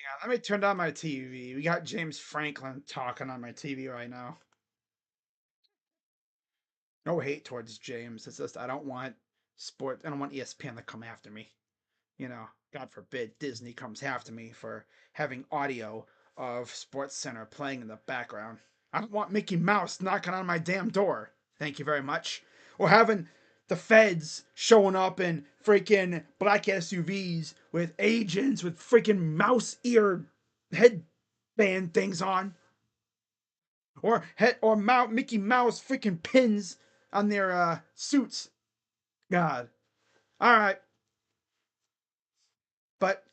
on, let me turn down my TV. We got James Franklin talking on my TV right now. No hate towards James. It's just I don't want I don't want ESPN to come after me. God forbid Disney comes after me for having audio of Sports Center playing in the background. I don't want Mickey Mouse knocking on my damn door. Thank you very much. Or having the feds showing up in freaking black SUVs with agents with freaking mouse ear headband things on. Or Mickey Mouse freaking pins on their suits. God. All right. But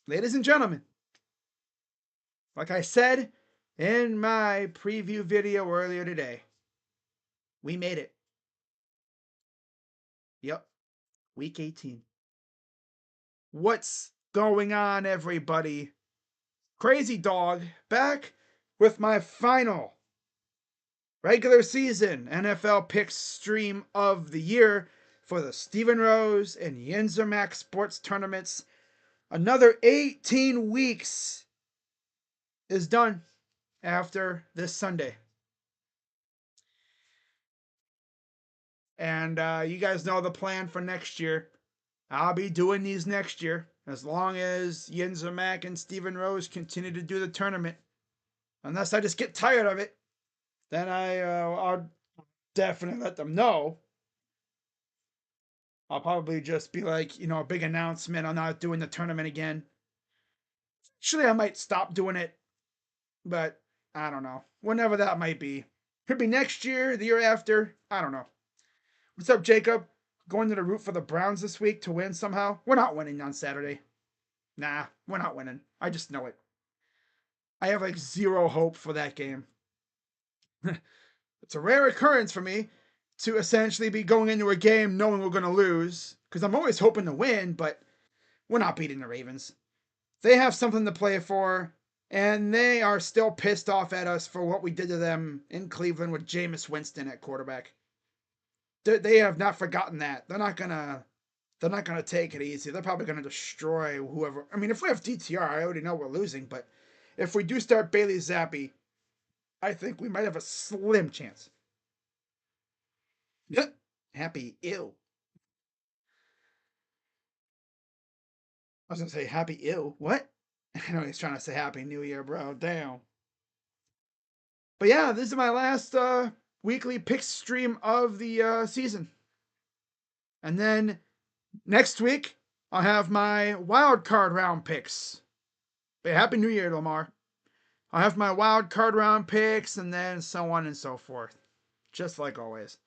ladies and gentlemen, like I said in my preview video earlier today, we made it. Yep, week 18. What's going on, everybody? Crazy Dog back with my final regular season NFL picks stream of the year for the Steven Rose and Yinzermack sports tournaments. Another 18 weeks is done after this Sunday. And you guys know the plan for next year. I'll be doing these next year as long as Yinzermack and Steven Rose continue to do the tournament. Unless I just get tired of it, then I'll definitely let them know. I'll probably just be like, a big announcement. I'm not doing the tournament again. Actually, I might stop doing it, but I don't know. Whenever that might be. Could be next year, the year after. I don't know. What's up, Jacob? Going to the root for the Browns this week to win somehow? We're not winning on Saturday. Nah, we're not winning. I just know it. I have like zero hope for that game. It's a rare occurrence for me to essentially be going into a game knowing we're going to lose because I'm always hoping to win, but we're not beating the Ravens. They have something to play for, and they are still pissed off at us for what we did to them in Cleveland with Jameis Winston at quarterback. They have not forgotten that. They're not gonna take it easy. They're probably gonna destroy whoever. I mean, if we have DTR, I already know we're losing, but if we do start Bailey Zappi, I think we might have a slim chance. Yep. Happy ill. I was gonna say happy ill. What? I know he's trying to say happy new year, bro. Damn. But yeah, this is my last weekly pick stream of the season. And then next week, I'll have my wild card round picks. But happy new year, Lamar. I'll have my wild card round picks and then so on and so forth. Just like always.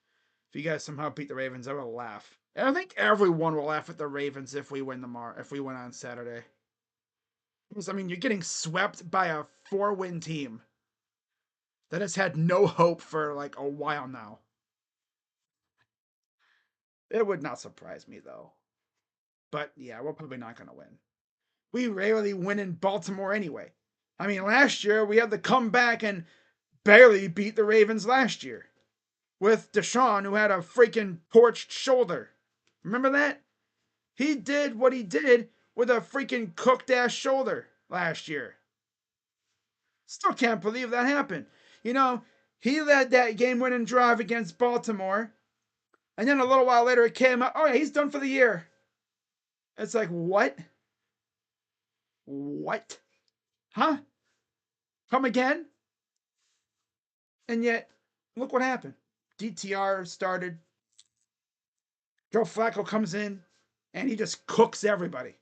If you guys somehow beat the Ravens, I will laugh. And I think everyone will laugh at the Ravens if we win on Saturday. Because I mean, you're getting swept by a 4-win team that has had no hope for like a while now. It would not surprise me though. But yeah, we're probably not going to win. We rarely win in Baltimore anyway. I mean, last year we had to come back and barely beat the Ravens last year with Deshaun, who had a freaking torched shoulder. Remember that? He did what he did with a freaking cooked ass shoulder last year. Still can't believe that happened. He led that game winning drive against Baltimore. And then a little while later it came out, oh yeah, he's done for the year. It's like, what? What? Huh? Come again? And yet, look what happened. DTR started. Joe Flacco comes in and he just cooks everybody.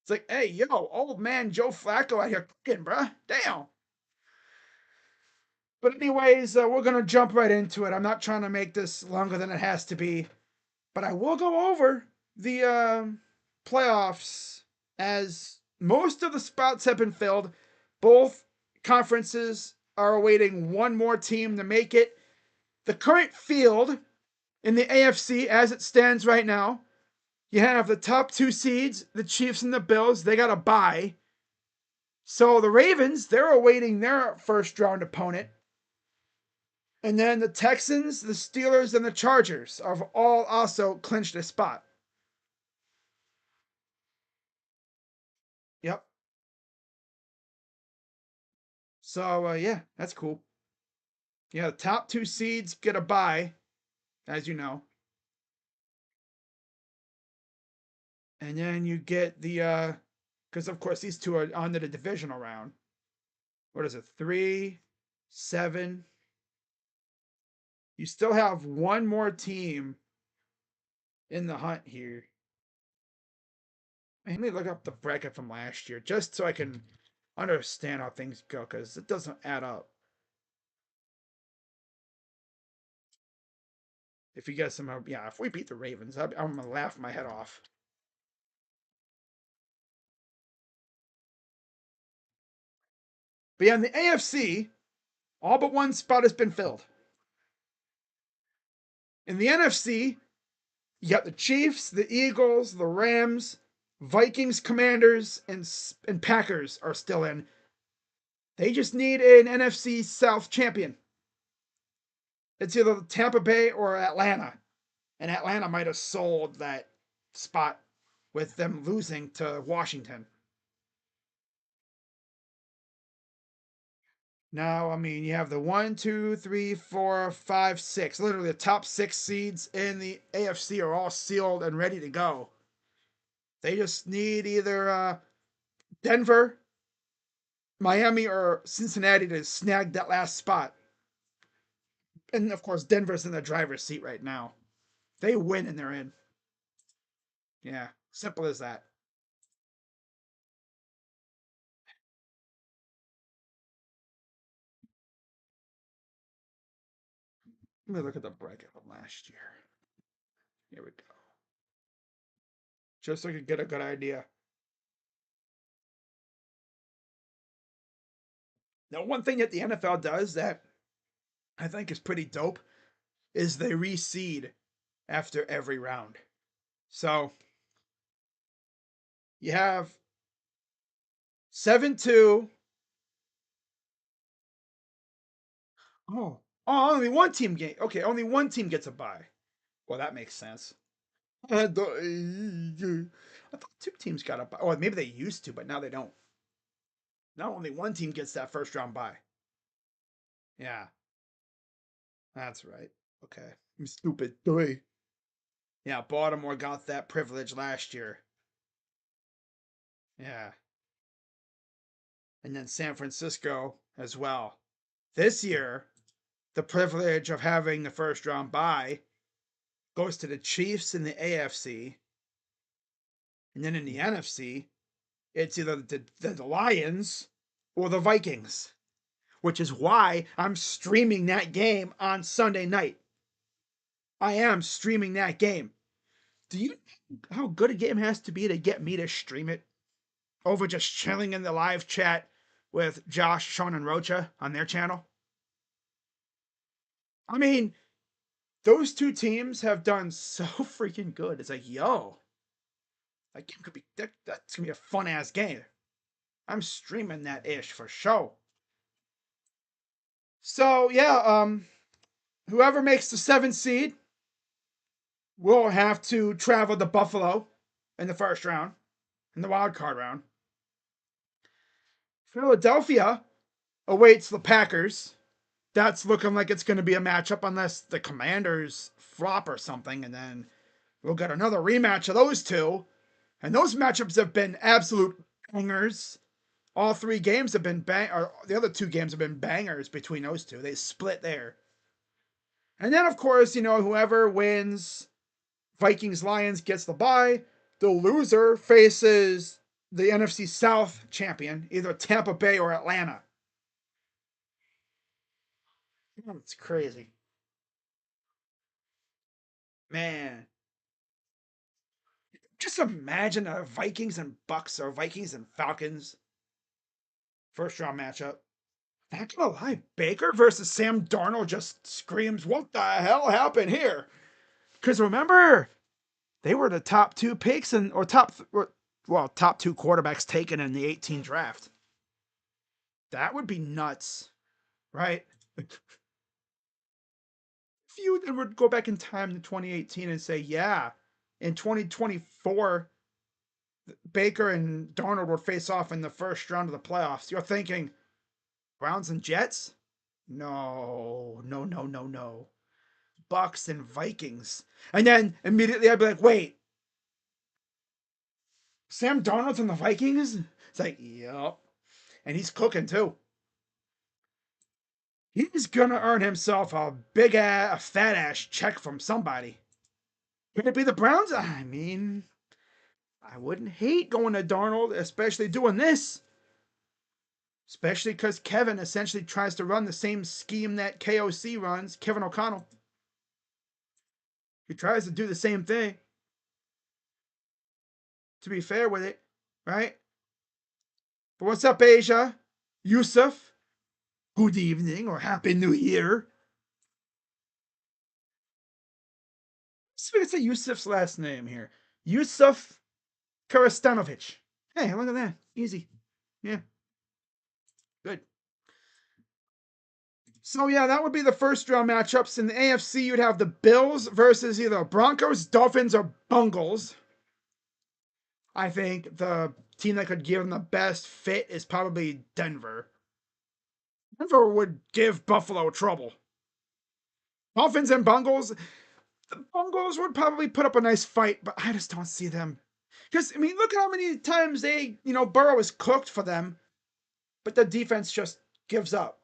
It's like, hey, yo, old man Joe Flacco out here cooking, bruh. Damn. But anyways, we're going to jump right into it. I'm not trying to make this longer than it has to be. But I will go over the playoffs as most of the spots have been filled. Both conferences are awaiting one more team to make it. The current field in the AFC as it stands right now, you have the top 2 seeds, the Chiefs and the Bills. They got a bye. So the Ravens, they're awaiting their first round opponent. And then the Texans, the Steelers, and the Chargers have all also clinched a spot. Yep. So yeah, that's cool. Yeah, the top 2 seeds get a bye, as you know. And then you get the because of course these two are on to the divisional round. What is it? 3, 7. You still have one more team in the hunt here. Let me look up the bracket from last year just so I can understand how things go because it doesn't add up. If you get some, yeah, if we beat the Ravens, I'm gonna laugh my head off. But yeah, in the AFC, all but one spot has been filled. In the NFC, you got the Chiefs, the Eagles, the Rams, Vikings, Commanders, and Packers are still in. They just need an NFC South champion. It's either Tampa Bay or Atlanta. And Atlanta might have sold that spot with them losing to Washington. Now, I mean, you have the 1, 2, 3, 4, 5, 6. Literally, the top 6 seeds in the AFC are all sealed and ready to go. They just need either Denver, Miami, or Cincinnati to snag that last spot. And of course, Denver's in the driver's seat right now. They win and they're in. Yeah, simple as that. Let me look at the bracket from last year. Here we go. Just so I could get a good idea. Now, one thing that the NFL does that I think is pretty dope is they reseed after every round. So you have 7-2. Oh, only one team get okay. Only one team gets a bye. Well, that makes sense. I thought 2 teams got a bye. Oh, maybe they used to, but now they don't. Now only one team gets that first round bye. Yeah, that's right. Okay, I'm stupid. Yeah, Baltimore got that privilege last year. Yeah, and then San Francisco as well. This year, the privilege of having the first round bye goes to the Chiefs in the AFC, and then in the NFC, it's either the Lions or the Vikings, which is why I'm streaming that game on Sunday night. I am streaming that game. Do you know how good a game has to be to get me to stream it over just chilling in the live chat with Josh, Sean, and Rocha on their channel? I mean, those two teams have done so freaking good. It's like, yo, that game could be that's gonna be a fun ass game. I'm streaming that ish for sure. So yeah, whoever makes the 7th seed will have to travel to Buffalo in the first round, in the wild card round. Philadelphia awaits the Packers. That's looking like it's going to be a matchup unless the Commanders flop or something, and then we'll get another rematch of those two. And those matchups have been absolute bangers. All 3 games have been or the other 2 games have been bangers between those two. They split there. And then, of course, whoever wins Vikings Lions gets the bye. The loser faces the NFC South champion, either Tampa Bay or Atlanta. It's crazy. Man. Just imagine a Vikings and Bucks or Vikings and Falcons first round matchup. Not gonna lie, Baker versus Sam Darnold just screams, what the hell happened here? Because remember, they were the top 2 picks or top 2 quarterbacks taken in the 18 draft. That would be nuts, right? If you would go back in time to 2018 and say, yeah, in 2024, Baker and Darnold would face off in the first round of the playoffs, you're thinking, Browns and Jets? No, no, no, no, no. Bucks and Vikings. And then immediately I'd be like, wait, Sam Darnold's on the Vikings? It's like, yep. And he's cooking too. He's gonna earn himself a big ass, a fat ass check from somebody. Could it be the Browns? I mean, I wouldn't hate going to Darnold, especially doing this. Especially because Kevin essentially tries to run the same scheme that KOC runs, Kevin O'Connell. He tries to do the same thing. To be fair with it, right? But what's up, Asia? Yusuf? Good evening or Happy New Year. Let's say Yusuf's last name here. Yusuf Karastanovic. Hey, look at that. Easy. Yeah. Good. So yeah, that would be the first round matchups. In the AFC, you'd have the Bills versus either Broncos, Dolphins, or Bungles. I think the team that could give them the best fit is probably Denver. Denver would give Buffalo trouble. Dolphins and Bungles. The Bungles would probably put up a nice fight, but I just don't see them. Because, I mean, look at how many times Burrow is cooked for them, but the defense just gives up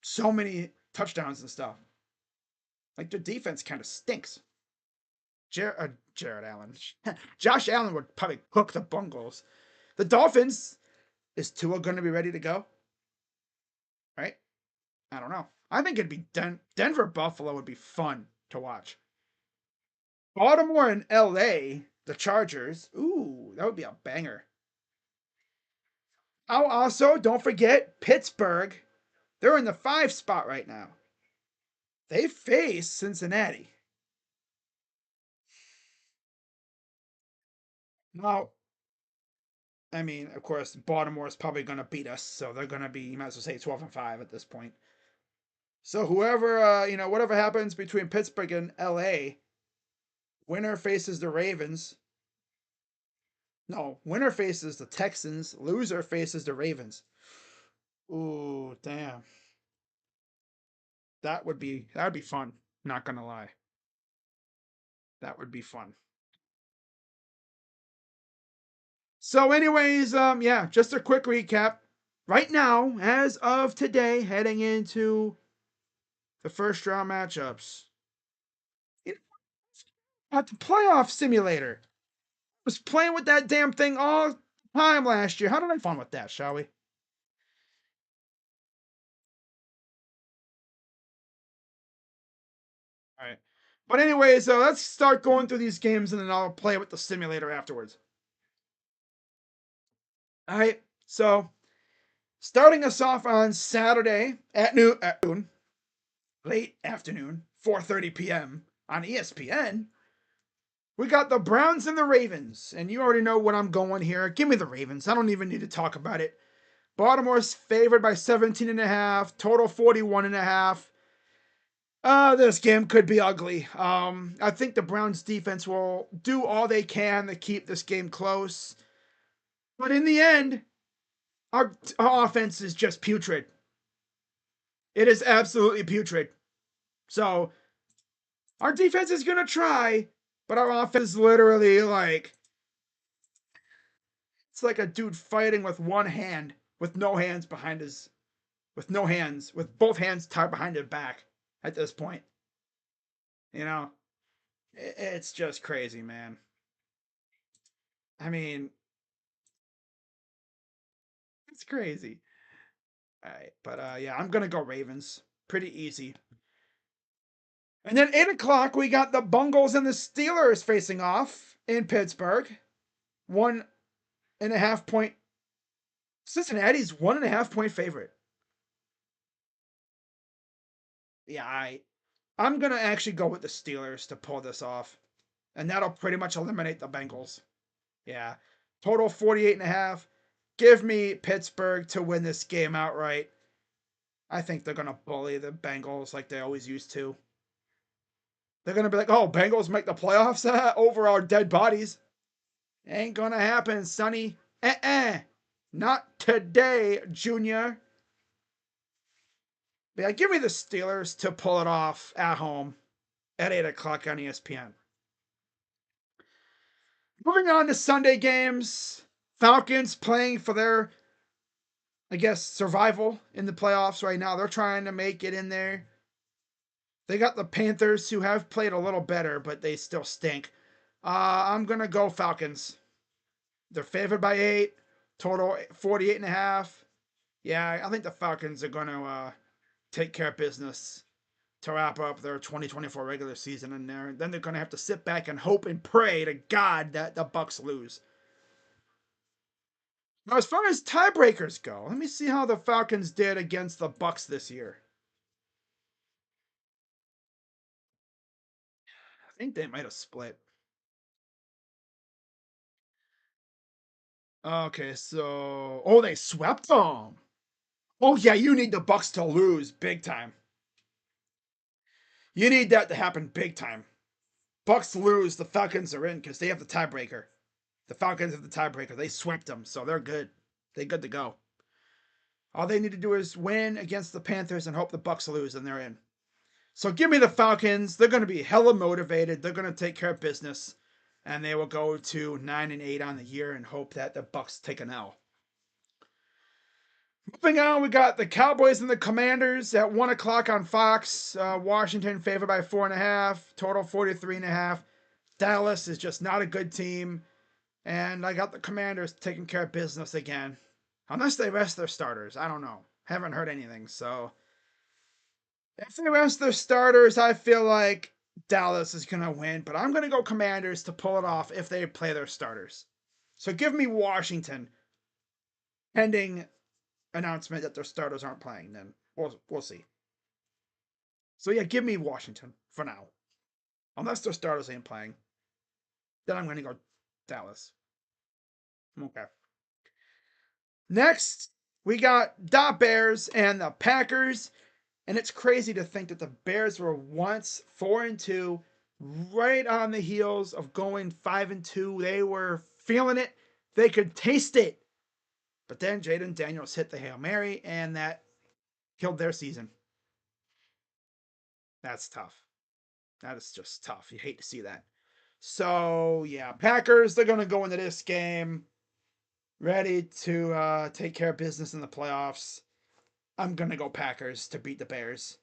so many touchdowns and stuff. Like, the defense kind of stinks. Jared Allen. Josh Allen would probably cook the Bungles. The Dolphins, is Tua going to be ready to go? Right? I don't know. I think it'd be Denver Buffalo would be fun to watch. Baltimore and LA, the Chargers. Ooh, that would be a banger. Oh, also, don't forget Pittsburgh. They're in the 5 spot right now. They face Cincinnati. Now, I mean, of course, Baltimore is probably going to beat us, so they're going to be, you might as well say 12-5 at this point. So whoever, whatever happens between Pittsburgh and LA, winner faces the Ravens. No, winner faces the Texans. Loser faces the Ravens. Ooh, damn. That would be fun. Not gonna lie. That would be fun. So, anyways, yeah, just a quick recap. Right now, as of today, heading into the first round matchups. At the playoff simulator. I was playing with that damn thing all the time last year. How did I have fun with that, shall we? All right. But anyways, let's start going through these games and then I'll play with the simulator afterwards. All right. So, starting us off on Saturday at noon, late afternoon, 4:30 p.m. on ESPN, we got the Browns and the Ravens. And you already know what I'm going here. Give me the Ravens. I don't even need to talk about it. Baltimore's favored by 17.5, total 41.5. This game could be ugly. I think the Browns defense will do all they can to keep this game close. But in the end, our offense is just putrid. It is absolutely putrid. So our defense is gonna try, but our offense is literally like it's like a dude fighting with one hand, with no hands behind his, with both hands tied behind his back at this point. You know, it's just crazy, man. I mean, it's crazy. All right, but yeah, I'm gonna go Ravens. Pretty easy. And then 8 o'clock, we got the Bungles and the Steelers facing off in Pittsburgh. 1.5 point. Cincinnati's 1.5 point favorite. Yeah, I'm gonna actually go with the Steelers to pull this off, and that'll pretty much eliminate the Bengals. Yeah, total 48.5. Give me Pittsburgh to win this game outright. I think they're gonna bully the Bengals like they always used to. They're gonna be like, "Oh, Bengals make the playoffs over our dead bodies." Ain't gonna happen, Sonny. Not today, Junior. But yeah, give me the Steelers to pull it off at home at 8 o'clock on ESPN. Moving on to Sunday games. Falcons playing for their, I guess, survival in the playoffs right now. They're trying to make it in there. They got the Panthers, who have played a little better, but they still stink. I'm going to go Falcons. They're favored by 8. Total 48.5. Yeah, I think the Falcons are going to take care of business to wrap up their 2024 regular season in there. Then they're going to have to sit back and hope and pray to God that the Bucks lose. Now, as far as tiebreakers go, let me see how the Falcons did against the Bucks this year. I think they might have split. Okay, so they swept them. Oh yeah, you need the Bucks to lose big time. You need that to happen big time. Bucks lose, the Falcons are in because they have the tiebreaker. The Falcons have the tiebreaker. They swept them, so they're good. They're good to go. All they need to do is win against the Panthers and hope the Bucks lose, and they're in. So give me the Falcons. They're going to be hella motivated. They're going to take care of business, and they will go to 9-8 on the year and hope that the Bucks take an L. Moving on, we got the Cowboys and the Commanders at 1 o'clock on Fox. Washington favored by 4.5. Total 43.5. Dallas is just not a good team. And I got the Commanders taking care of business again. Unless they rest their starters. I don't know. Haven't heard anything. So if they rest their starters, I feel like Dallas is going to win. But I'm going to go Commanders to pull it off if they play their starters. So give me Washington. Pending announcement that their starters aren't playing, then we'll see. So yeah, give me Washington for now. Unless their starters ain't playing, then I'm going to go Dallas. Okay. Next, we got the Bears and the Packers. And it's crazy to think that the Bears were once 4-2, right on the heels of going 5-2. They were feeling it. They could taste it. But then Jayden Daniels hit the Hail Mary, and that killed their season. That's tough. That is just tough. You hate to see that. So, yeah, Packers, they're going to go into this game ready to take care of business in the playoffs. I'm going to go Packers to beat the Bears.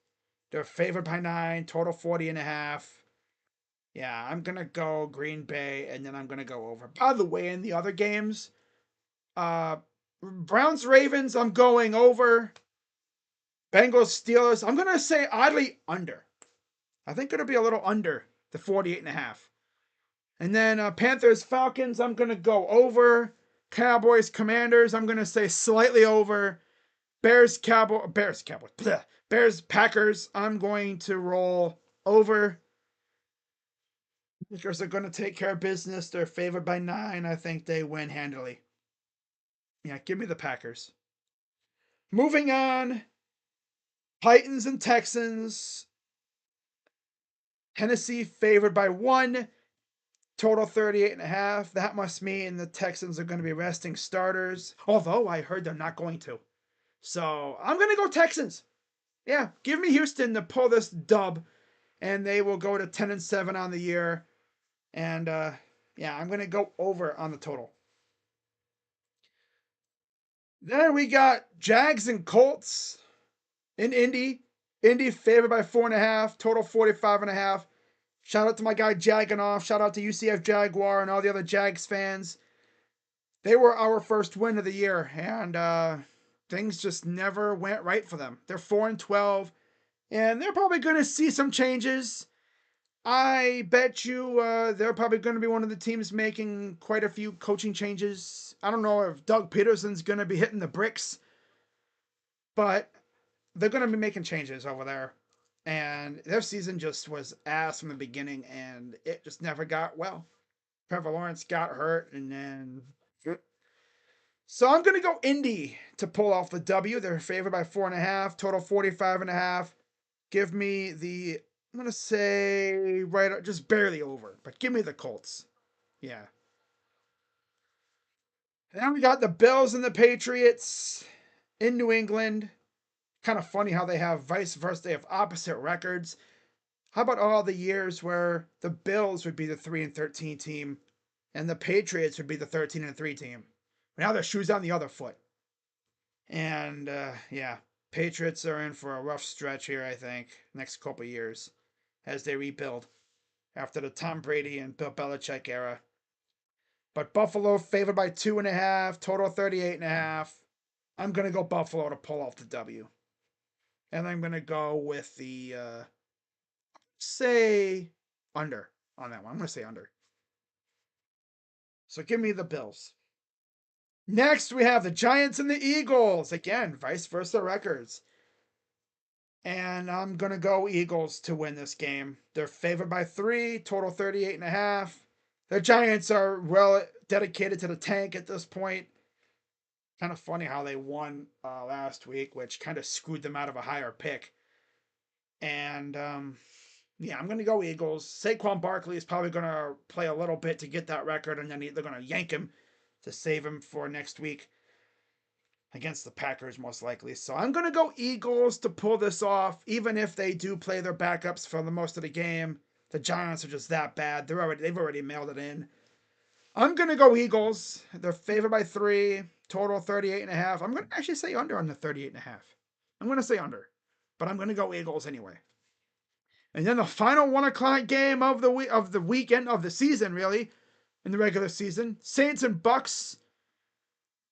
They're favored by 9, total 40.5. Yeah, I'm going to go Green Bay, and then I'm going to go over. By the way, in the other games, Browns Ravens, I'm going over. Bengals Steelers, I'm going to say oddly under. I think it'll be a little under the 48.5. And then Panthers Falcons, I'm going to go over. Cowboys Commanders, I'm going to say slightly over. Bears Cowboys. Bleh. Bears Packers, I'm going to roll over. Packers are going to take care of business. They're favored by 9. I think they win handily. Yeah, give me the Packers. Moving on. Titans and Texans. Tennessee favored by 1. Total 38.5. That must mean the Texans are going to be resting starters. Although I heard they're not going to. So I'm going to go Texans. Yeah, give me Houston to pull this dub. And they will go to 10-7 on the year. And yeah, I'm going to go over on the total. Then we got Jags and Colts in Indy. Indy favored by 4.5. Total 45.5. Shout out to my guy Jaganoff. Shout out to UCF Jaguar and all the other Jags fans. They were our first win of the year, and things just never went right for them. They're 4-12, and they're probably going to see some changes. I bet you they're probably going to be one of the teams making quite a few coaching changes. I don't know if Doug Peterson's going to be hitting the bricks, but they're going to be making changes over there. And their season just was ass from the beginning, and it just never got well. Trevor Lawrence got hurt, and then. So I'm going to go Indy to pull off the W. They're favored by 4.5, total 45.5. Give me the, I'm going to say right, just barely over, but give me the Colts. Yeah. And then we got the Bills and the Patriots in New England. Kind of funny how they have vice versa. They have opposite records. How about all the years where the Bills would be the 3-13 team and the Patriots would be the 13-3 team? Now their shoes on the other foot. And yeah, Patriots are in for a rough stretch here, I think, next couple years as they rebuild after the Tom Brady and Bill Belichick era. But Buffalo favored by 2.5, total 38.5. I'm going to go Buffalo to pull off the W. And I'm going to go with the, say, under on that one. I'm going to say under. So give me the Bills. Next, we have the Giants and the Eagles. Again, vice versa records. And I'm going to go Eagles to win this game. They're favored by 3, total 38.5. The Giants are well dedicated to the tank at this point. Kind of funny how they won last week, which kind of screwed them out of a higher pick. And yeah, I'm going to go Eagles. Saquon Barkley is probably going to play a little bit to get that record, and then they're going to yank him to save him for next week against the Packers, most likely. So I'm going to go Eagles to pull this off, even if they do play their backups for the most of the game. The Giants are just that bad. They've already mailed it in. I'm going to go Eagles. They're favored by 3, total 38.5. I'm going to actually say under on the 38.5. I'm going to say under, but I'm going to go Eagles anyway. And then the final 1 o'clock game of the weekend of the season, really, in the regular season, Saints and Bucks.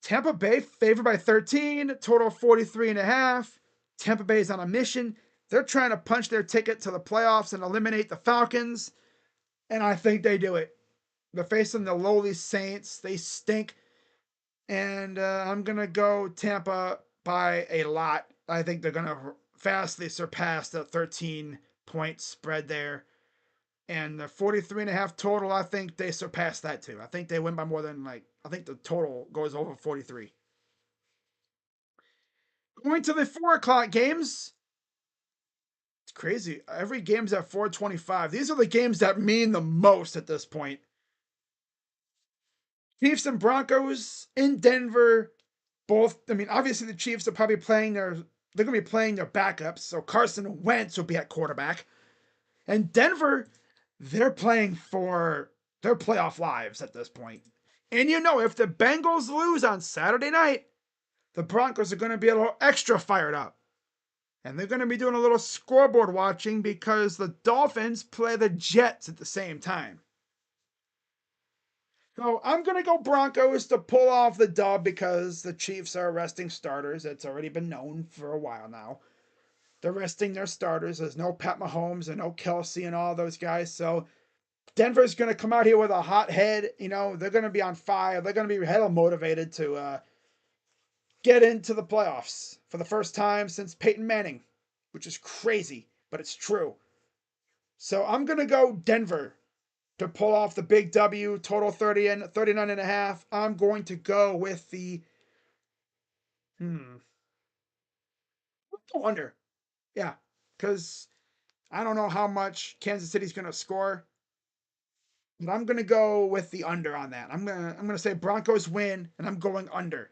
Tampa Bay favored by 13, total 43.5. Tampa Bay is on a mission. They're trying to punch their ticket to the playoffs and eliminate the Falcons, and I think they do it. They're facing the lowly Saints. They stink, and I'm gonna go Tampa by a lot. I think they're gonna vastly surpass the 13-point spread there. And the 43.5 total, I think they surpass that too. I think they win by more than I think the total goes over 43. Going to the 4 o'clock games. It's crazy. Every game's at 4:25. These are the games that mean the most at this point. Chiefs and Broncos in Denver. Both, I mean, obviously the Chiefs are probably they're going to be playing their backups. So Carson Wentz will be at quarterback. And Denver, they're playing for their playoff lives at this point. And if the Bengals lose on Saturday night, the Broncos are going to be a little extra fired up. And they're going to be doing a little scoreboard watching because the Dolphins play the Jets at the same time. So I'm going to go Broncos to pull off the dub because the Chiefs are resting starters. It's already been known for a while now. They're resting their starters. There's no Pat Mahomes and no Kelsey and all those guys. So Denver's going to come out here with a hot head. They're going to be on fire. They're going to be hella motivated to get into the playoffs for the first time since Peyton Manning, which is crazy, but it's true. So I'm going to go Denver to pull off the big W, total 39.5. I'm going to go with the go under. Yeah, because I don't know how much Kansas City's going to score, but I'm going to go with the under on that. I'm going to say Broncos win, and I'm going under.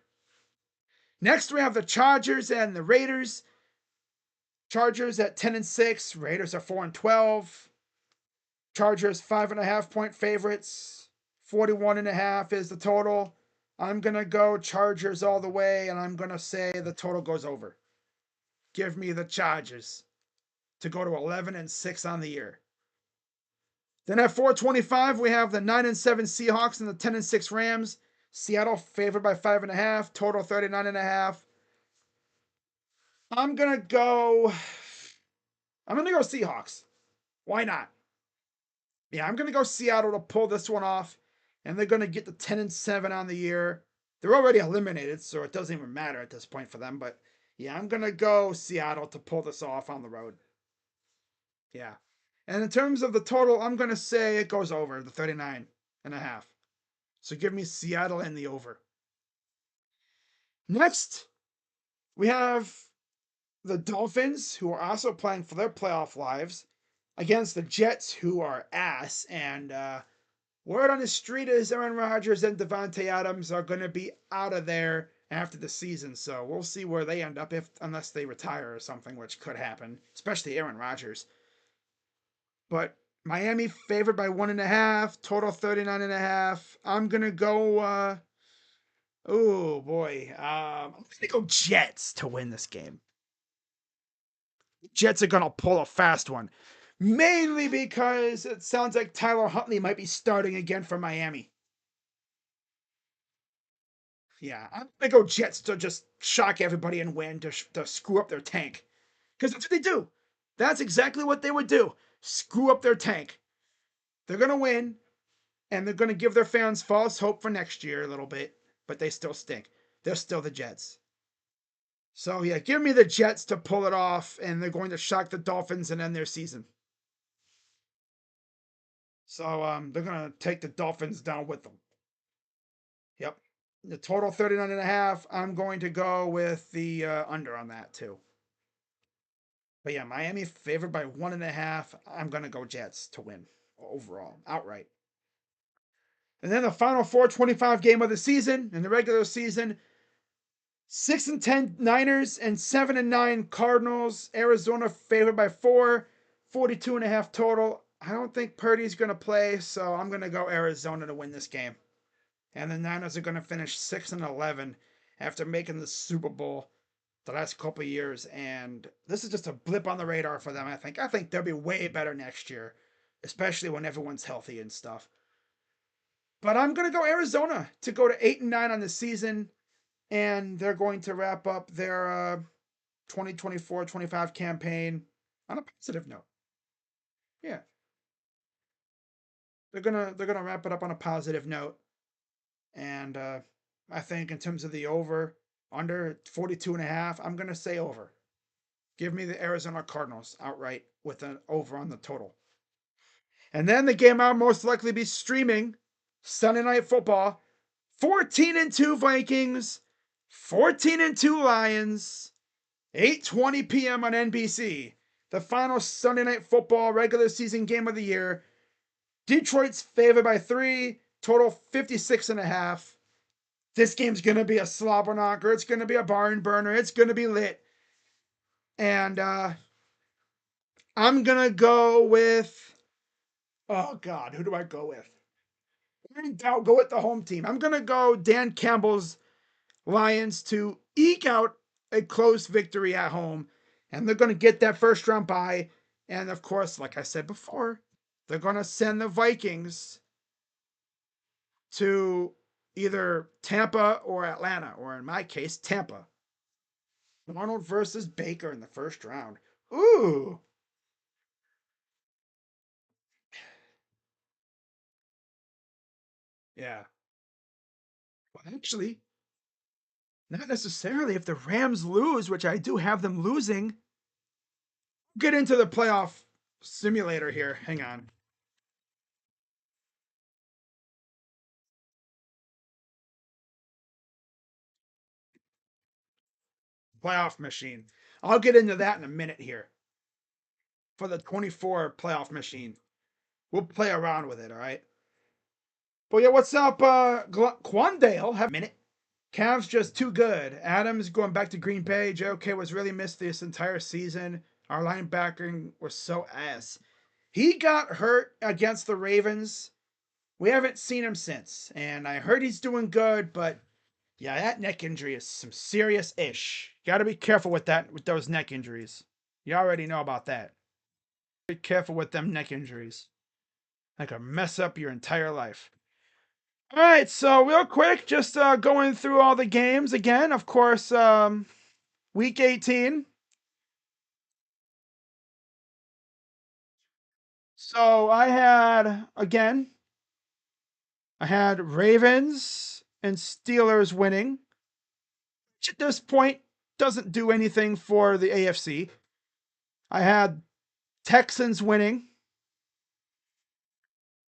Next, we have the Chargers and the Raiders. Chargers at 10-6. Raiders are 4-12. Chargers 5.5-point favorites. 41.5 is the total. I'm going to go Chargers all the way, and I'm going to say the total goes over. Give me the Chargers to go to 11-6 on the year. Then at 4:25, we have the 9-7 Seahawks and the 10-6 Rams. Seattle favored by 5.5, total 39.5. I'm gonna go Seahawks. Why not? Yeah, I'm gonna go Seattle to pull this one off, and they're gonna get the 10-7 on the year. They're already eliminated, so it doesn't even matter at this point for them. But yeah, I'm gonna go Seattle to pull this off on the road. Yeah. And in terms of the total, I'm gonna say it goes over the 39.5. So give me Seattle and the over. Next, we have the Dolphins, who are also playing for their playoff lives, against the Jets, who are ass. And word on the street is Aaron Rodgers and Davante Adams are going to be out of there after the season. So we'll see where they end up, if unless they retire or something, which could happen, especially Aaron Rodgers. But Miami favored by 1.5, total 39.5. I'm gonna go. Oh boy, I'm gonna go Jets to win this game. Jets are gonna pull a fast one, mainly because it sounds like Tyler Huntley might be starting again for Miami. Yeah, I'm gonna go Jets to just shock everybody and win to screw up their tank, because that's what they do. That's exactly what they would do. Screw up their tank. They're gonna win, and they're gonna give their fans false hope for next year a little bit, but they still stink. They're still the Jets. So yeah, give me the Jets to pull it off, and they're going to shock the Dolphins and end their season. So they're gonna take the Dolphins down with them. Yep. The total 39.5. I'm going to go with the under on that too. But yeah, Miami favored by 1.5. I'm gonna go Jets to win overall, outright. And then the final 425 game of the season in the regular season. 6-10 Niners and 7-9 Cardinals. Arizona favored by 4, 42.5 total. I don't think Purdy's gonna play, so I'm gonna go Arizona to win this game. And the Niners are gonna finish 6-11 after making the Super Bowl the last couple of years, and this is just a blip on the radar for them. I think they'll be way better next year, especially when everyone's healthy and stuff. But I'm gonna go Arizona to go to 8-9 on the season, and they're going to wrap up their 2024-25 campaign on a positive note. Yeah, they're gonna wrap it up on a positive note, and I think in terms of the over under 42.5, I'm gonna say over. Give me the Arizona Cardinals outright with an over on the total. And then the game I'll most likely be streaming, Sunday Night Football, 14-2 Vikings, 14-2 Lions, 8:20 p.m. on NBC. The final Sunday Night Football regular season game of the year. Detroit's favored by 3, total 56.5. This game's going to be a slobber knocker. It's going to be a barn burner. It's going to be lit. And I'm going to go with, oh God, who do I go with? I'll go with the home team. I'm going to go Dan Campbell's Lions to eke out a close victory at home. And they're going to get that first round bye. And of course, like I said before, they're going to send the Vikings to either Tampa or Atlanta, or in my case, Tampa. Arnold versus Baker in the first round. Ooh. Yeah. Well, actually, not necessarily. If the Rams lose, which I do have them losing, get into the playoff simulator here. Hang on. Playoff machine. I'll get into that in a minute here for the 24 playoff machine. We'll play around with it, all right? But yeah, what's up, Quandale? Have a minute. Cavs just too good. Adams going back to Green Bay. JOK was really missed this entire season. Our linebacking was so ass. He got hurt against the Ravens. We haven't seen him since. And I heard he's doing good, but yeah, that neck injury is some serious ish. Got to be careful with that, with those neck injuries. You already know about that. Be careful with them neck injuries. That could mess up your entire life. All right, so real quick, just going through all the games again. Of course, week 18. So I had Ravens and Steelers winning, which at this point doesn't do anything for the AFC. I had Texans winning.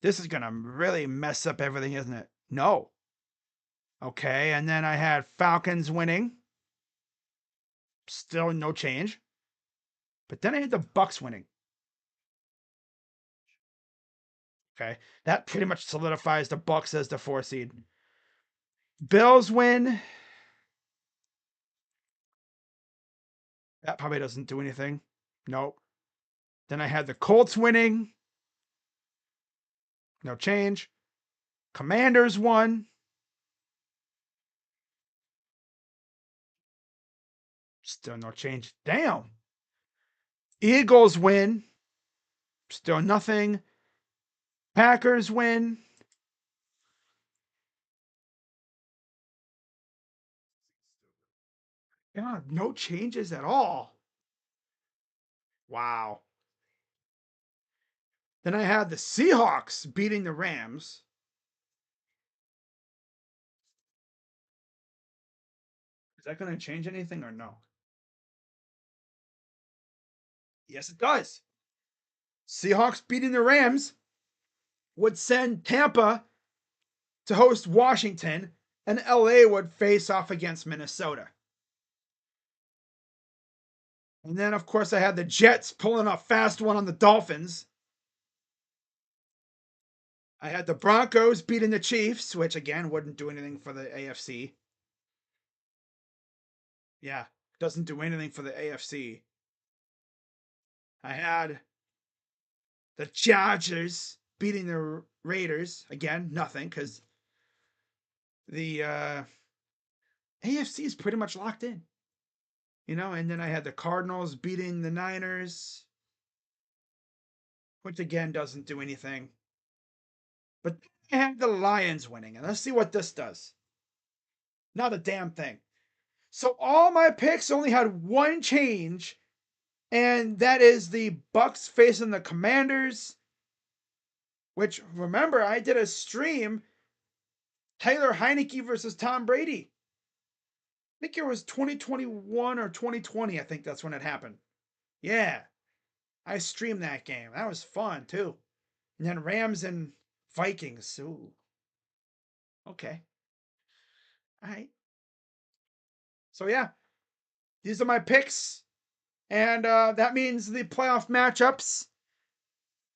This is gonna really mess up everything, isn't it? No. Okay, and then I had Falcons winning. Still no change. But then I had the Bucks winning. Okay, that pretty much solidifies the Bucks as the 4 seed. Bills win. That probably doesn't do anything. Nope. Then I had the Colts winning. No change. Commanders won. Still no change. Damn. Eagles win. Still nothing. Packers win. Yeah, no changes at all. Wow. Then I had the Seahawks beating the Rams. Is that going to change anything or no? Yes, it does. Seahawks beating the Rams would send Tampa to host Washington, and LA would face off against Minnesota. And then, of course, I had the Jets pulling a fast one on the Dolphins. I had the Broncos beating the Chiefs, which again wouldn't do anything for the AFC. Yeah, doesn't do anything for the AFC. I had the Chargers beating the Raiders. Again, nothing, because the AFC is pretty much locked in. And then I had the Cardinals beating the Niners, which again doesn't do anything. But I had the Lions winning, and let's see what this does. Not a damn thing. So all my picks only had one change, and that is the Bucks facing the Commanders. Which, remember, I did a stream, Taylor Heineke versus Tom Brady. I think it was 2021 or 2020. I think that's when it happened. Yeah, I streamed that game. That was fun too. And then Rams and Vikings. Ooh. Okay. All right. So yeah, these are my picks, and that means the playoff matchups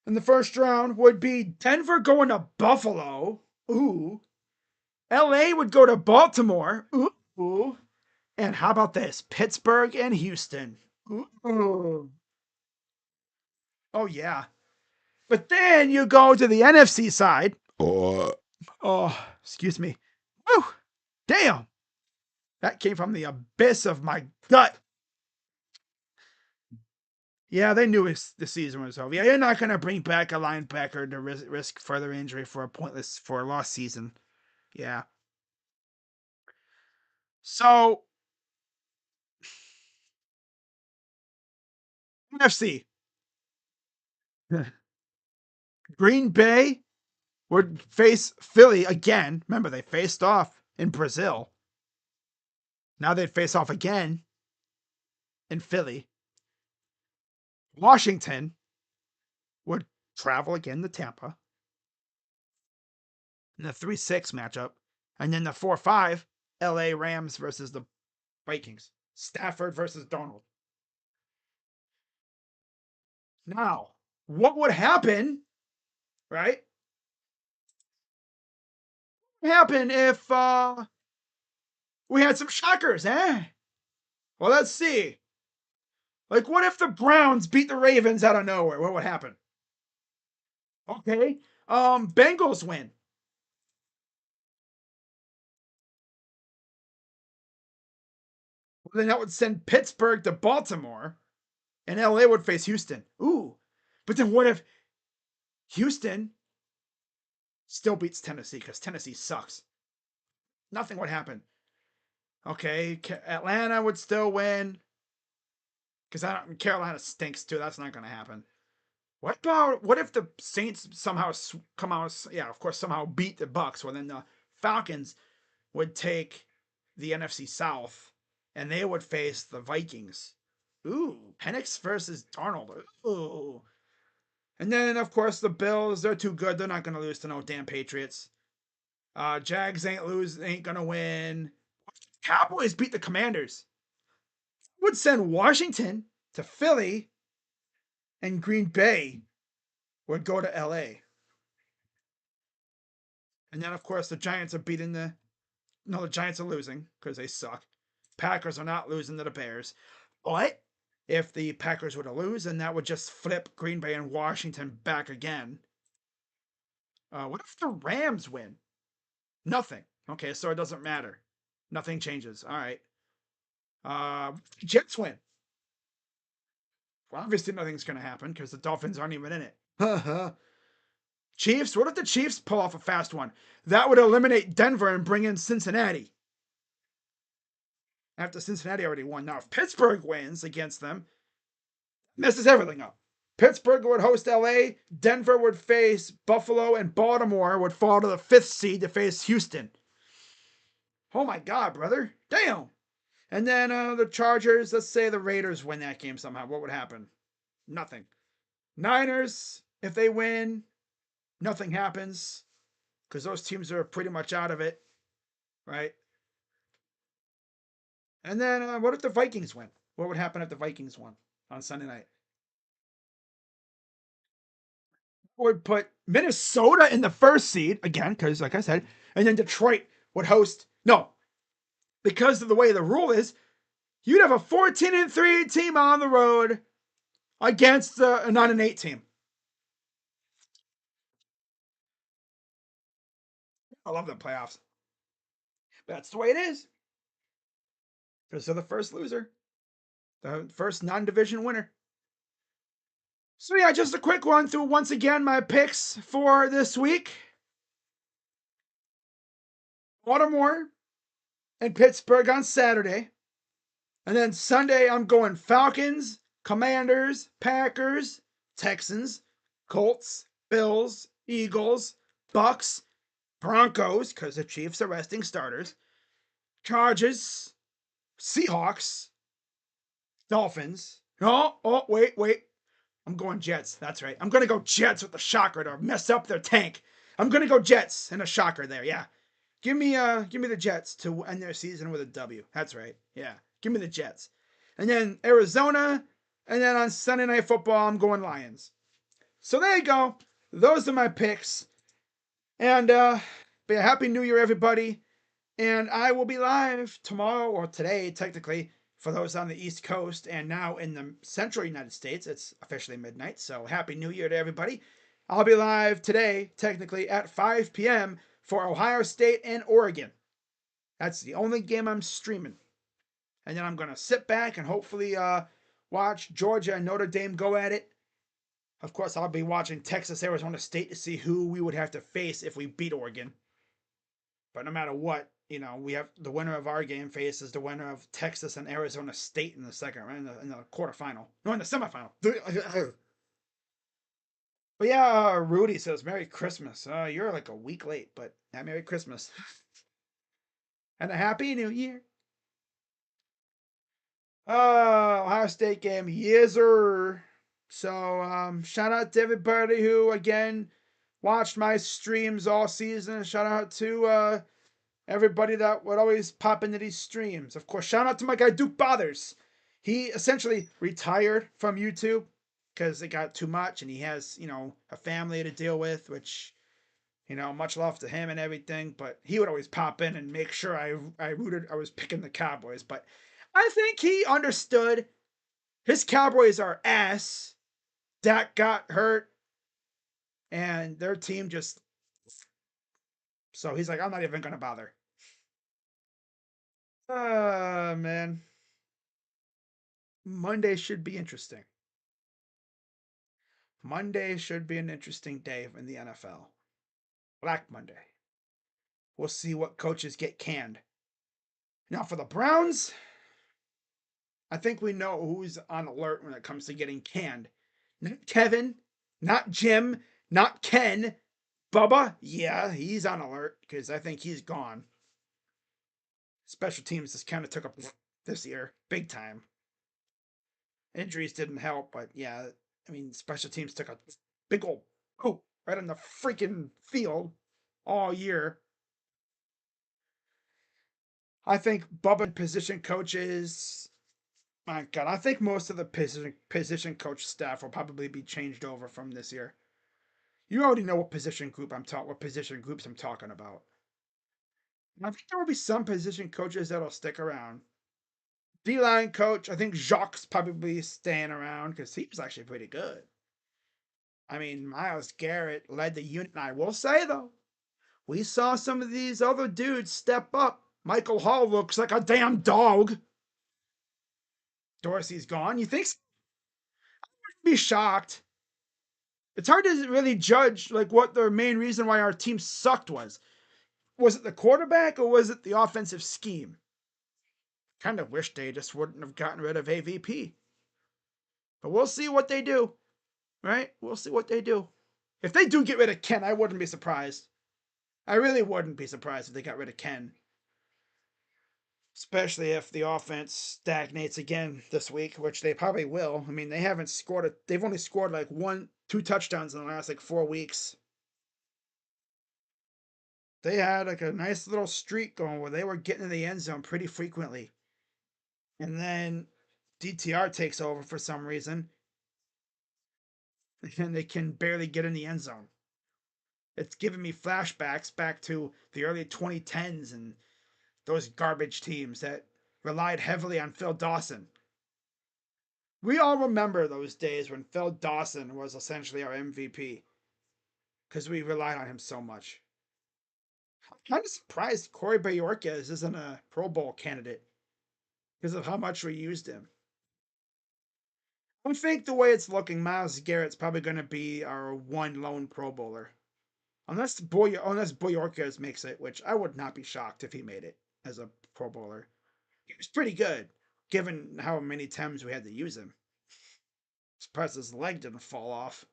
in the first round would be Denver going to Buffalo. Ooh. LA would go to Baltimore. Ooh. And how about this? Pittsburgh and Houston. Ooh. Oh yeah. But then you go to the NFC side. Oh, excuse me. Woo! Damn. That came from the abyss of my gut. Yeah, they knew the season was over. Yeah, you're not going to bring back a linebacker to risk further injury for a lost season. Yeah. So, NFC. Green Bay would face Philly again. Remember, they faced off in Brazil. Now they'd face off again in Philly. Washington would travel again to Tampa in the 3-6 matchup. And then the 4-5, LA Rams versus the Vikings. Stafford versus Donald. Now, what would happen, right? What would happen if we had some shockers, eh? Well, let's see. Like, what if the Browns beat the Ravens out of nowhere? What would happen? Okay. Bengals win. Well, then that would send Pittsburgh to Baltimore, and LA would face Houston. Ooh. But then what if Houston still beats Tennessee because Tennessee sucks? Nothing would happen. Okay, Atlanta would still win because Carolina stinks too. That's not going to happen. What if the Saints somehow come out? Yeah, of course, somehow beat the Bucks. Well, then the Falcons would take the NFC South, and they would face the Vikings. Ooh, Penix versus Darnold. Ooh. And then, of course, the Bills, they're too good. They're not going to lose to no damn Patriots. Jags ain't going to win. Cowboys beat the Commanders. Would send Washington to Philly, and Green Bay would go to LA. And then, of course, the Giants are beating the. No, the Giants are losing because they suck. Packers are not losing to the Bears. What? if the Packers were to lose, and that would just flip Green Bay and Washington back again. What if the Rams win? Nothing. Okay, so it doesn't matter. Nothing changes. All right. Jets win. Well, obviously nothing's going to happen because the Dolphins aren't even in it. Chiefs. What if the Chiefs pull off a fast one? That would eliminate Denver and bring in Cincinnati. After Cincinnati already won. Now, if Pittsburgh wins against them, messes everything up. Pittsburgh would host LA, Denver would face Buffalo, and Baltimore would fall to the 5th seed to face Houston. Oh my God, brother. Damn. And then the Chargers, let's say the Raiders win that game somehow. What would happen? Nothing. Niners, if they win, nothing happens because those teams are pretty much out of it, right? And then what if the Vikings win? What would happen if the Vikings won on Sunday night? Would put Minnesota in the 1st seed again, because like I said, and then Detroit would host. No, because of the way the rule is, you'd have a 14-3 team on the road against a 9-8 team. I love the playoffs. That's the way it is. Because they're the first loser, the first non-division winner. So yeah, just a quick run through once again my picks for this week. Baltimore and Pittsburgh on Saturday. And then Sunday I'm going Falcons, Commanders, Packers, Texans, Colts, Bills, Eagles, Bucks, Broncos, because the Chiefs are resting starters, Chargers, Seahawks, Dolphins. Oh, wait. I'm going Jets. That's right. I'm going to go Jets with the shocker to mess up their tank. I'm going to go Jets and a shocker there. Yeah. Give me the Jets to end their season with a W. That's right. Yeah. Give me the Jets. And then Arizona, and then on Sunday Night Football, I'm going Lions. So there you go. Those are my picks. And be a happy New Year, everybody. And I will be live tomorrow or today, technically, for those on the East Coast, and now in the central United States, it's officially midnight, so Happy New Year to everybody. I'll be live today, technically, at 5 p.m. for Ohio State and Oregon. That's the only game I'm streaming. And then I'm going to sit back and hopefully watch Georgia and Notre Dame go at it. Of course, I'll be watching Texas, Arizona State to see who we would have to face if we beat Oregon. But no matter what, we have the winner of our game faces the winner of Texas and Arizona State in the second round, in the quarterfinal. No, in the semifinal. But yeah, Rudy says Merry Christmas. You're like a week late, but Merry Christmas. And a Happy New Year. Ohio State game, yes sir. So shout out to everybody who again watched my streams all season. Shout out to everybody that would always pop into these streams. Of course, shout out to my guy Duke Bothers. He essentially retired from YouTube because it got too much, and he has, a family to deal with, which, much love to him and everything. But he would always pop in and make sure I was picking the Cowboys. But I think he understood his Cowboys are ass. Dak got hurt, and their team just. So he's like, I'm not even gonna bother. Man. Monday should be interesting. Monday should be an interesting day in the NFL. Black Monday. We'll see what coaches get canned. Now, for the Browns, I think we know who's on alert when it comes to getting canned. Not Kevin, not Jim, not Ken. Bubba, yeah, he's on alert because I think he's gone. Special teams just kind of took up this year, big time. Injuries didn't help, but yeah, special teams took a big old poop right on the freaking field all year. I think Bubba position coaches. My God, I think most of the position coach staff will probably be changed over from this year. You already know what position groups I'm talking about. I think there will be some position coaches that'll stick around. D-line coach, I think Jacques probably staying around because he was actually pretty good. I mean, Myles Garrett led the unit. And I will say, though, we saw some of these other dudes step up. Michael Hall looks like a damn dog. Dorsey's gone. You think so? I'd be shocked. It's hard to really judge like what the main reason why our team sucked was. Was it the quarterback or was it the offensive scheme? Kind of wish they just wouldn't have gotten rid of AVP. But we'll see what they do, right? We'll see what they do. If they do get rid of Ken, I wouldn't be surprised. I really wouldn't be surprised if they got rid of Ken. Especially if the offense stagnates again this week, which they probably will. I mean, they haven't scored it. They've only scored like 2 touchdowns in the last like 4 weeks. They had like a nice little streak going where they were getting in the end zone pretty frequently. And then DTR takes over for some reason. And they can barely get in the end zone. It's giving me flashbacks back to the early 2010s and those garbage teams that relied heavily on Phil Dawson. We all remember those days when Phil Dawson was essentially our MVP because we relied on him so much. I'm kind of surprised Corey Bojorquez isn't a Pro Bowl candidate because of how much we used him. I think the way it's looking, Myles Garrett's probably going to be our one lone Pro Bowler. Unless Bojorquez makes it, which I would not be shocked if he made it as a Pro Bowler. He was pretty good, given how many times we had to use him. Surprised his leg didn't fall off.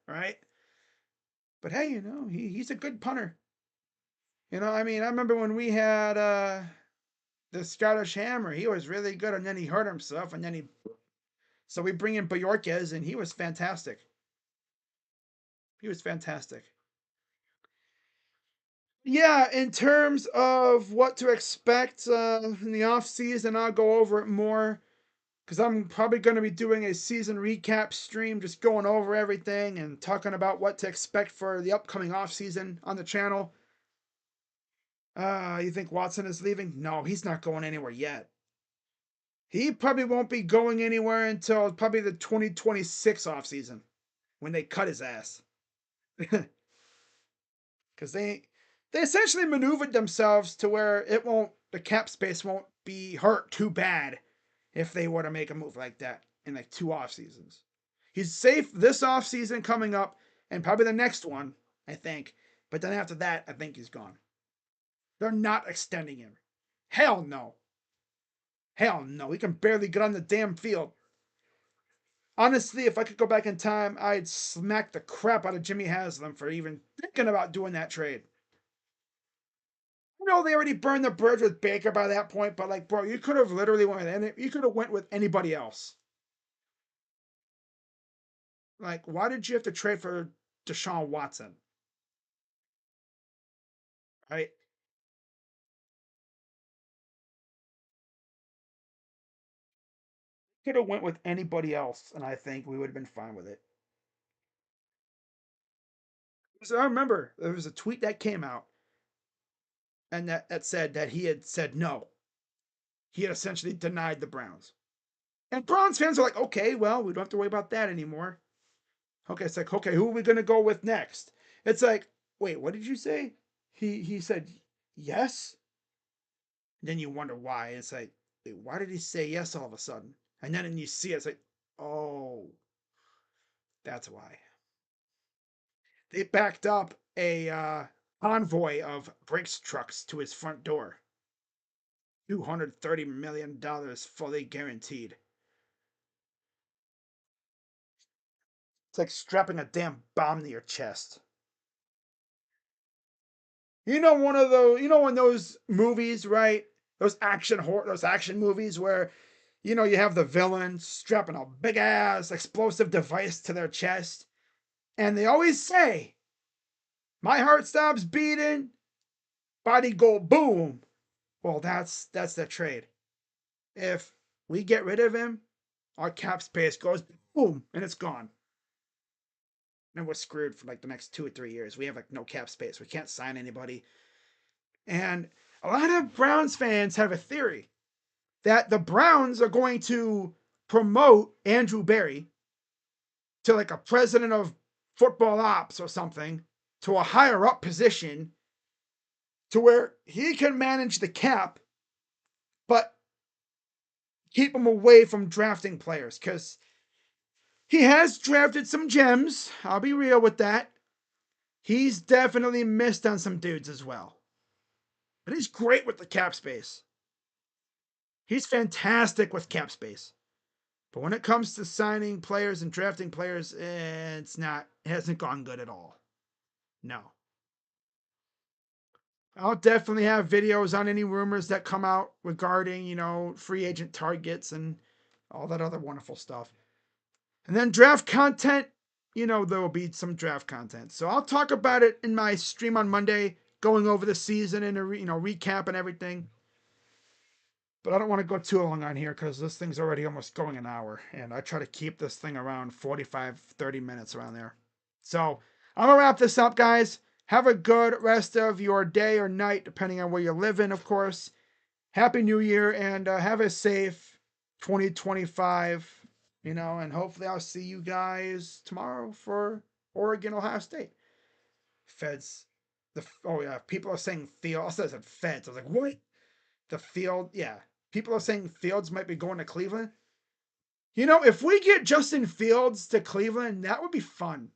Right? But hey, he's a good punter. I mean, I remember when we had the Scottish Hammer, he was really good, and then he hurt himself, and then so we bring in Bojorquez, and he was fantastic. He was fantastic. Yeah, in terms of what to expect in the off season, I'll go over it more because I'm probably going to be doing a season recap stream, just going over everything and talking about what to expect for the upcoming off season on the channel. You think Watson is leaving? No, he's not going anywhere yet. He probably won't be going anywhere until probably the 2026 off season when they cut his ass. Because they essentially maneuvered themselves to where the cap space won't be hurt too bad if they were to make a move like that in like 2 off seasons. He's safe this off season coming up and probably the next one, I think. But then after that, I think he's gone. They're not extending him. Hell no. Hell no. He can barely get on the damn field. Honestly, if I could go back in time, I'd smack the crap out of Jimmy Haslam for even thinking about doing that trade. They already burned the bridge with Baker by that point, but like, bro, you could have literally went with anybody else. Like, why did you have to trade for Deshaun Watson? Right? Could have went with anybody else, and I think we would have been fine with it. So I remember there was a tweet that came out, and that said that he had said no. He had essentially denied the Browns. And Browns fans are like, okay, well, we don't have to worry about that anymore. Okay, it's like, okay, who are we gonna go with next? It's like, wait, what did you say? He said yes. And then you wonder why. It's like, wait, why did he say yes all of a sudden? And then you see it, it's like, oh, that's why. They backed up a convoy of Brinks trucks to his front door. $230 million fully guaranteed. It's like strapping a damn bomb to your chest. In those movies, right? Those action movies where you have the villain strapping a big ass explosive device to their chest, and they always say, "My heart stops beating, body go boom." Well, that's the trade. If we get rid of him, our cap space goes boom, and it's gone. And we're screwed for like the next 2 or 3 years. We have like no cap space. We can't sign anybody. And a lot of Browns fans have a theory. that the Browns are going to promote Andrew Berry to like a president of football ops or something, to a higher up position, to where he can manage the cap, but keep him away from drafting players, because he has drafted some gems. I'll be real with that. He's definitely missed on some dudes as well. But he's great with the cap space. He's fantastic with cap space. But when it comes to signing players and drafting players, it hasn't gone good at all. No. I'll definitely have videos on any rumors that come out regarding, free agent targets and all that other wonderful stuff. And then draft content, there will be some draft content. So I'll talk about it in my stream on Monday, going over the season and recap and everything. But I don't want to go too long on here because this thing's already almost going an hour. And I try to keep this thing around 45, 30 minutes around there. So I'm going to wrap this up, guys. Have a good rest of your day or night, depending on where you live in, of course. Happy New Year, and have a safe 2025, and hopefully I'll see you guys tomorrow for Oregon, Ohio State. Feds. Oh, yeah, people are saying Field. I said Feds. I was like, what? The Field, yeah. People are saying Fields might be going to Cleveland. If we get Justin Fields to Cleveland, that would be fun.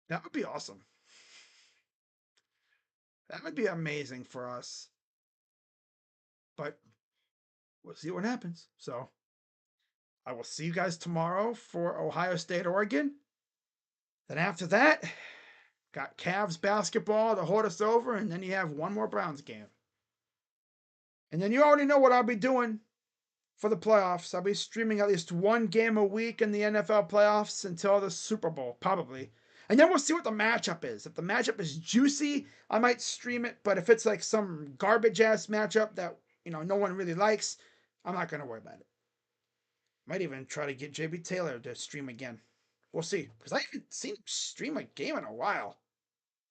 That would be awesome. That would be amazing for us. But we'll see what happens. So I will see you guys tomorrow for Ohio State, Oregon. Then after that, got Cavs basketball to hold us over, and then you have one more Browns game. And then you already know what I'll be doing for the playoffs. I'll be streaming at least one game a week in the NFL playoffs until the Super Bowl, probably. And then we'll see what the matchup is. If the matchup is juicy, I might stream it. But if it's like some garbage ass matchup that no one really likes, I'm not gonna worry about it. Might even try to get JB Taylor to stream again. We'll see, because I haven't seen him stream a game in a while.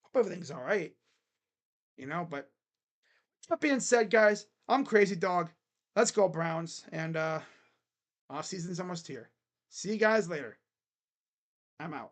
Hope everything's all right. But that being said, guys, I'm Crazy Dog. Let's go Browns, and off season's almost here. See you guys later. I'm out.